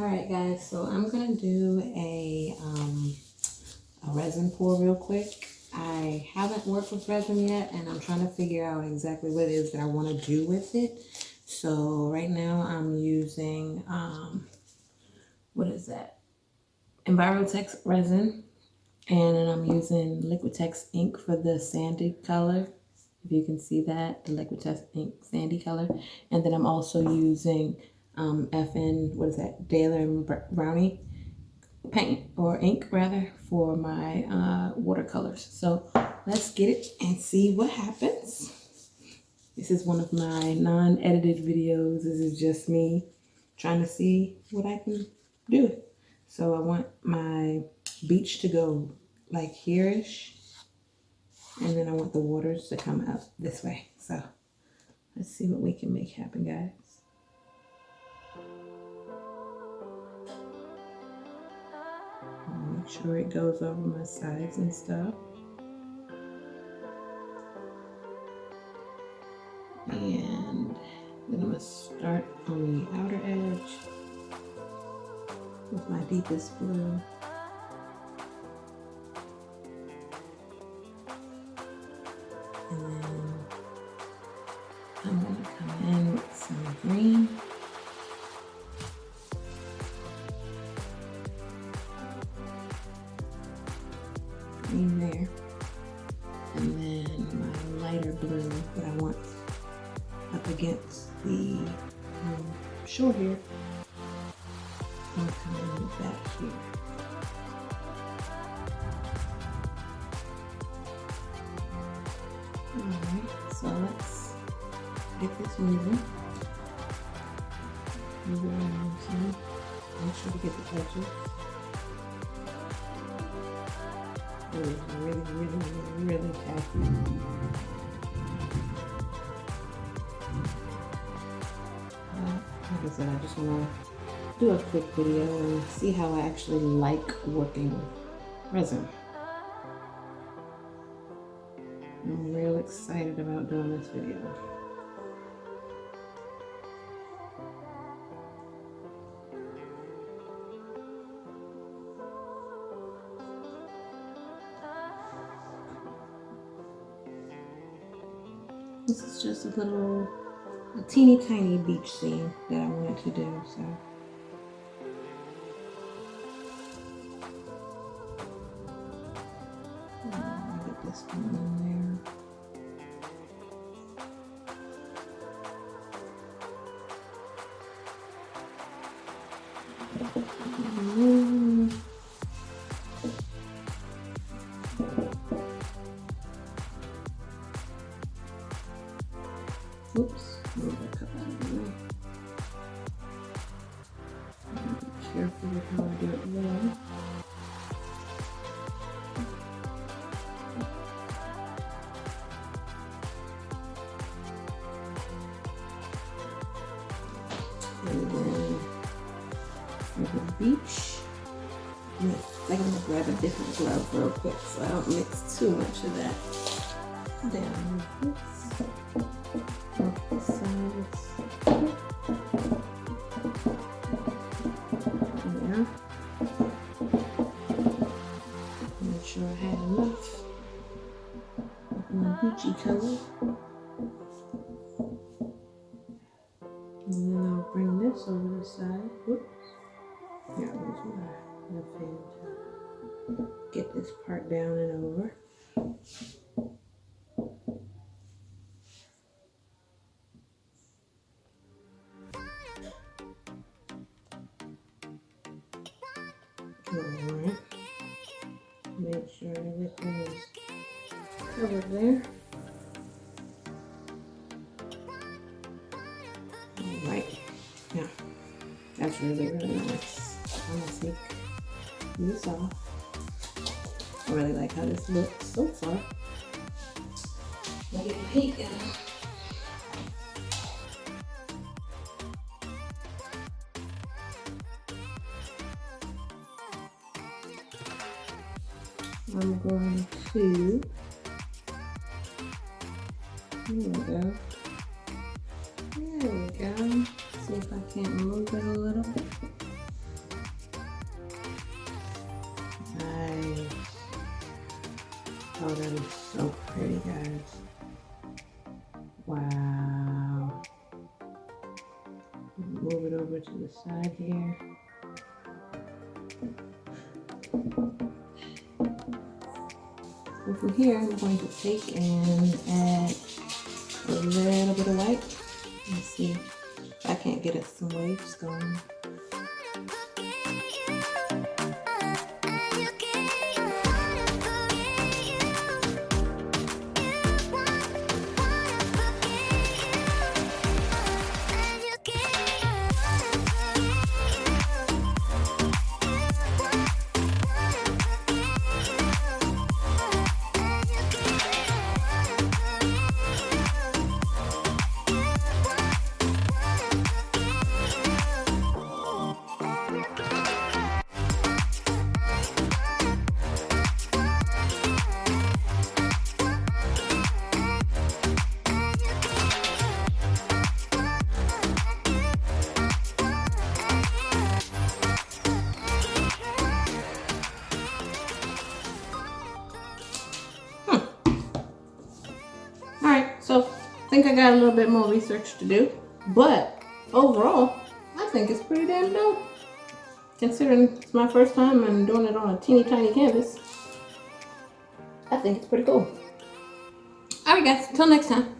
Alright guys, so I'm gonna do a resin pour real quick. I haven't worked with resin yet and I'm trying to figure out exactly what it is that I want to do with it. So right now I'm using, what is that? Envirotex resin. And then I'm using Liquitex ink for the sandy color. If you can see that, the Liquitex ink sandy color. And then I'm also using what is that? Daler&Rowney paint, or ink rather, for my watercolors. So let's get it and see what happens. This is one of my non-edited videos. This is just me trying to see what I can do. So I want my beach to go like here-ish, and then I want the waters to come up this way. So let's see what we can make happen, guys. Make sure it goes over my sides and stuff. And then I'm going to start on the outer edge with my deepest blue. And then I'm going to come in with some green. Green there. And then my lighter blue that I want up against the shore here. I'm going to come in with that here. Alright, so let's get this moving. Move it around some. Make sure to get the edges. It is really tacky. Like I said, I just want to do a quick video and see how I actually like working with resin. I'm real excited about doing this video. This is just a teeny tiny beach scene that I wanted to do, so. I'll get this one in there. Oops, move that cup out of the way. Be careful with how I do it there. And then for the beach, I think I'm gonna grab a different glove real quick so I don't mix too much of that down with this. Off the sides. Yeah. Make sure I had enough of my beachy color. And then I'll bring this over the side. Whoops. Yeah, there's my left hand to get this part down and over. Alright. Make sure everything is covered there. Alright. Now, that's really nice. I'm gonna take this off. I really like how this looks so far. Look at the paint in it. I'm going to, there we go. There we go. See if I can't move it a little. that is so pretty, guys. Wow. Move it over to the side here. So from here, I'm going to take and add a little bit of white. Let's see if I can't get some waves going. So I think I got a little bit more research to do, but overall, I think it's pretty damn dope. Considering it's my first time and doing it on a teeny tiny canvas, I think it's pretty cool. Alright guys, until next time.